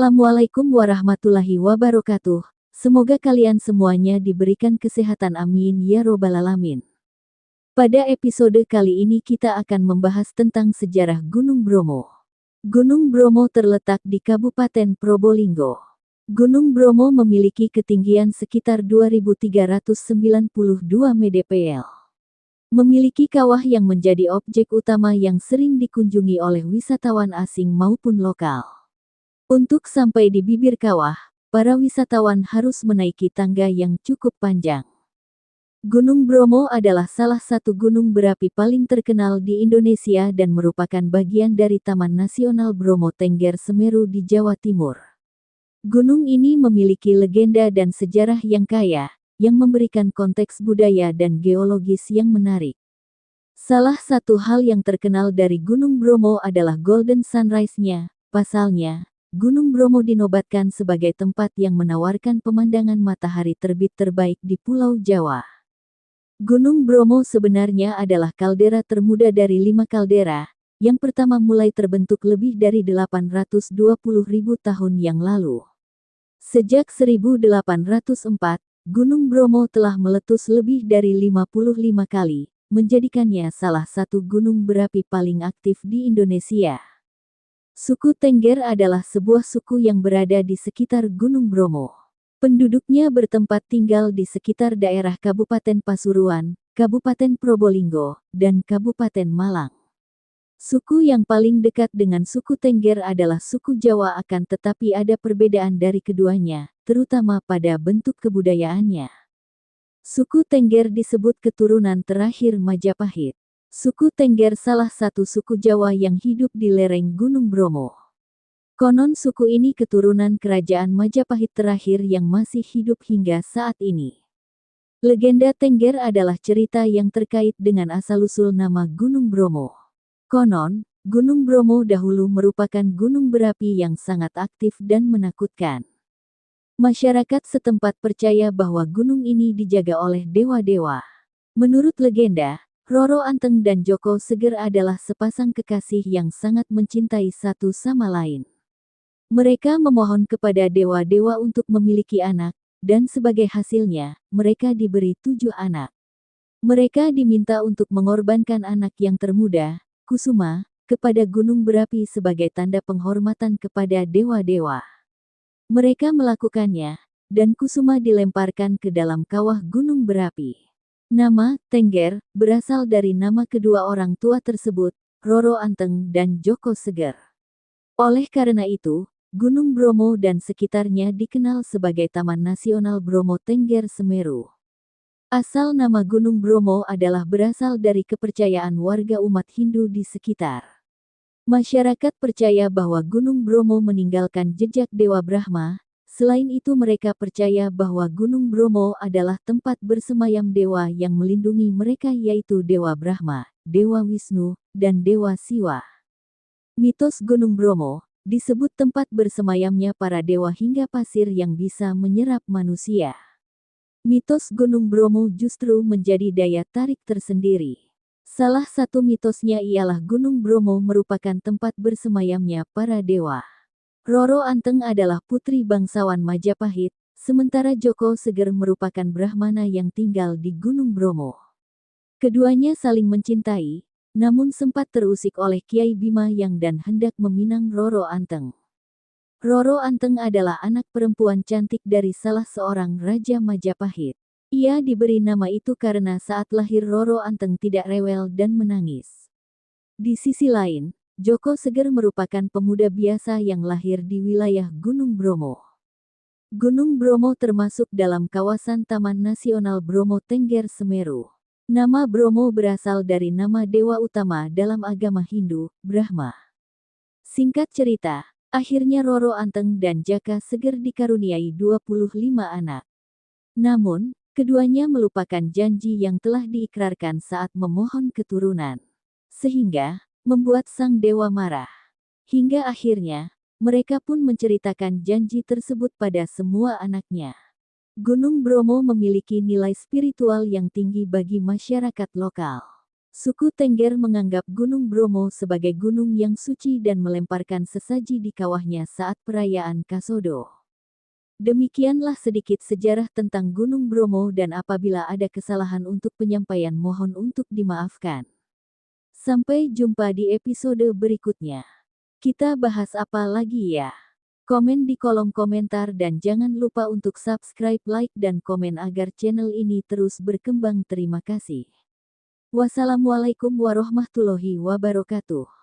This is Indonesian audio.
Assalamualaikum warahmatullahi wabarakatuh. Semoga kalian semuanya diberikan kesehatan, amin ya robbal alamin. Pada episode kali ini kita akan membahas tentang sejarah Gunung Bromo. Gunung Bromo terletak di Kabupaten Probolinggo. Gunung Bromo memiliki ketinggian sekitar 2392 mdpl. Memiliki kawah yang menjadi objek utama yang sering dikunjungi oleh wisatawan asing maupun lokal. Untuk sampai di bibir kawah, para wisatawan harus menaiki tangga yang cukup panjang. Gunung Bromo adalah salah satu gunung berapi paling terkenal di Indonesia dan merupakan bagian dari Taman Nasional Bromo Tengger Semeru di Jawa Timur. Gunung ini memiliki legenda dan sejarah yang kaya, yang memberikan konteks budaya dan geologis yang menarik. Salah satu hal yang terkenal dari Gunung Bromo adalah Golden Sunrise-nya. Pasalnya, Gunung Bromo dinobatkan sebagai tempat yang menawarkan pemandangan matahari terbit terbaik di Pulau Jawa. Gunung Bromo sebenarnya adalah kaldera termuda dari 5 kaldera, yang pertama mulai terbentuk lebih dari 820.000 tahun yang lalu. Sejak 1804, Gunung Bromo telah meletus lebih dari 55 kali, menjadikannya salah satu gunung berapi paling aktif di Indonesia. Suku Tengger adalah sebuah suku yang berada di sekitar Gunung Bromo. Penduduknya bertempat tinggal di sekitar daerah Kabupaten Pasuruan, Kabupaten Probolinggo, dan Kabupaten Malang. Suku yang paling dekat dengan suku Tengger adalah suku Jawa, akan tetapi ada perbedaan dari keduanya, terutama pada bentuk kebudayaannya. Suku Tengger disebut keturunan terakhir Majapahit. Suku Tengger salah satu suku Jawa yang hidup di lereng Gunung Bromo. Konon suku ini keturunan kerajaan Majapahit terakhir yang masih hidup hingga saat ini. Legenda Tengger adalah cerita yang terkait dengan asal-usul nama Gunung Bromo. Konon, Gunung Bromo dahulu merupakan gunung berapi yang sangat aktif dan menakutkan. Masyarakat setempat percaya bahwa gunung ini dijaga oleh dewa-dewa. Menurut legenda, Roro Anteng dan Joko Seger adalah sepasang kekasih yang sangat mencintai satu sama lain. Mereka memohon kepada dewa-dewa untuk memiliki anak, dan sebagai hasilnya, mereka diberi 7 anak. Mereka diminta untuk mengorbankan anak yang termuda, Kusuma, kepada gunung berapi sebagai tanda penghormatan kepada dewa-dewa. Mereka melakukannya, dan Kusuma dilemparkan ke dalam kawah gunung berapi. Nama Tengger berasal dari nama kedua orang tua tersebut, Roro Anteng dan Joko Seger. Oleh karena itu, Gunung Bromo dan sekitarnya dikenal sebagai Taman Nasional Bromo Tengger Semeru. Asal nama Gunung Bromo adalah berasal dari kepercayaan warga umat Hindu di sekitar. Masyarakat percaya bahwa Gunung Bromo meninggalkan jejak Dewa Brahma. Selain itu mereka percaya bahwa Gunung Bromo adalah tempat bersemayam dewa yang melindungi mereka, yaitu Dewa Brahma, Dewa Wisnu, dan Dewa Siwa. Mitos Gunung Bromo disebut tempat bersemayamnya para dewa hingga pasir yang bisa menyerap manusia. Mitos Gunung Bromo justru menjadi daya tarik tersendiri. Salah satu mitosnya ialah Gunung Bromo merupakan tempat bersemayamnya para dewa. Roro Anteng adalah putri bangsawan Majapahit, sementara Joko Seger merupakan Brahmana yang tinggal di Gunung Bromo. Keduanya saling mencintai, namun sempat terusik oleh Kiai Bima yang dan hendak meminang Roro Anteng. Roro Anteng adalah anak perempuan cantik dari salah seorang raja Majapahit. Ia diberi nama itu karena saat lahir Roro Anteng tidak rewel dan menangis. Di sisi lain, Joko Seger merupakan pemuda biasa yang lahir di wilayah Gunung Bromo. Gunung Bromo termasuk dalam kawasan Taman Nasional Bromo Tengger Semeru. Nama Bromo berasal dari nama dewa utama dalam agama Hindu, Brahma. Singkat cerita, akhirnya Roro Anteng dan Jaka Seger dikaruniai 25 anak. Namun, keduanya melupakan janji yang telah diikrarkan saat memohon keturunan. Sehingga, membuat sang dewa marah. Hingga akhirnya, mereka pun menceritakan janji tersebut pada semua anaknya. Gunung Bromo memiliki nilai spiritual yang tinggi bagi masyarakat lokal. Suku Tengger menganggap Gunung Bromo sebagai gunung yang suci dan melemparkan sesaji di kawahnya saat perayaan Kasodo. Demikianlah sedikit sejarah tentang Gunung Bromo, dan apabila ada kesalahan untuk penyampaian mohon untuk dimaafkan. Sampai jumpa di episode berikutnya. Kita bahas apa lagi ya? Komen di kolom komentar dan jangan lupa untuk subscribe, like, dan komen agar channel ini terus berkembang. Terima kasih. Wassalamualaikum warahmatullahi wabarakatuh.